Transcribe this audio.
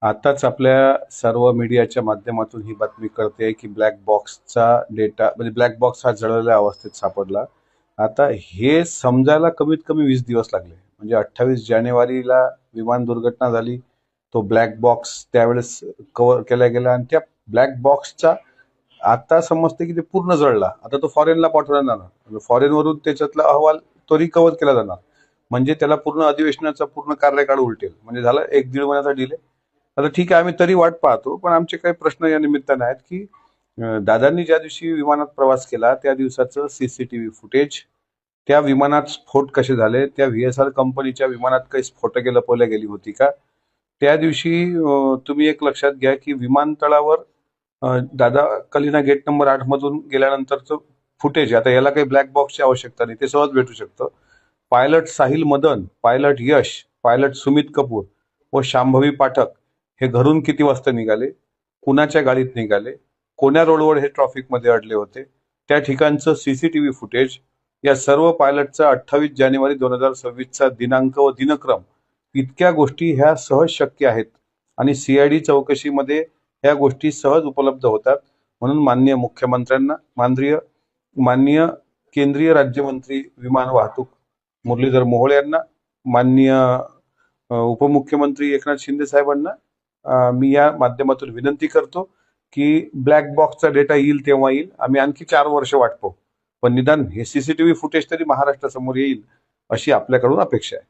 आताच आपल्या सर्व मीडियाच्या माध्यमातून ही बातमी कळते की ब्लॅक बॉक्सचा डेटा म्हणजे ब्लॅक बॉक्स हा जळलेल्या अवस्थेत सापडला. आता हे समजायला कमीत कमी 20 दिवस लागले. म्हणजे 28 जानेवारीला विमान दुर्घटना झाली. तो ब्लॅक बॉक्स त्यावेळेस कव्हर केला गेला आणि त्या ब्लॅक बॉक्सचा आता समजते की ते पूर्ण जळला. आता तो फॉरेनला पाठवला जाणार. फॉरेनवरून त्याच्यातला अहवाल तो रिकव्हर केला जाणार. म्हणजे त्याला पूर्ण अधिवेशनाचा पूर्ण कार्यकाळ उलटेल. म्हणजे झाला 1-1.5 महिन्याचा डिले. आता ठीक आहे, आम्ही तरी वाट पाहतो, पण आमचे काही प्रश्न या निमित्ताने आहेत की दादांनी ज्या दिवशी विमानात प्रवास केला त्या दिवसाचं सीसीटीव्ही फुटेज, त्या विमानात स्फोट कसे झाले, त्या VSR कंपनीच्या विमानात काही स्फोटके लपवल्या गेली होती का, त्या दिवशी तुम्ही एक लक्षात घ्या की विमानतळावर दादा कलिना गेट नंबर 8 मधून गेल्यानंतरचं फुटेज, आता याला काही ब्लॅक बॉक्सची आवश्यकता नाही, ते सहज भेटू शकतं. पायलट साहिल मदन, पायलट यश, पायलट सुमित कपूर व शांभवी पाठक हे घरून किती वाजता निघाले, कुणाच्या गाडीत निघाले, कोण्या रोडवर हे ट्रॉफिक मध्ये अडले होते, त्या ठिकाणचं सीसीटीव्ही फुटेज, या सर्व पायलटचा 28 जानेवारी 2026चा दिनांक व दिनक्रम, इतक्या गोष्टी ह्या सहज शक्य आहेत आणि CID चौकशीमध्ये ह्या गोष्टी सहज उपलब्ध होतात. म्हणून माननीय मुख्यमंत्र्यांना, माननीय केंद्रीय राज्यमंत्री विमान वाहतूक मुरलीधर मोहोळ यांना, माननीय उपमुख्यमंत्री एकनाथ शिंदे साहेबांना मी या माध्यमातून विनंती करतो की ब्लॅक बॉक्सचा डेटा येईल तेव्हा येईल. आम्ही आणखी 4 वर्ष वाट पाहू, पण निदान हे सीसीटीव्ही फुटेज तरी महाराष्ट्रासमोर येईल अशी आपल्याकडून अपेक्षा आहे.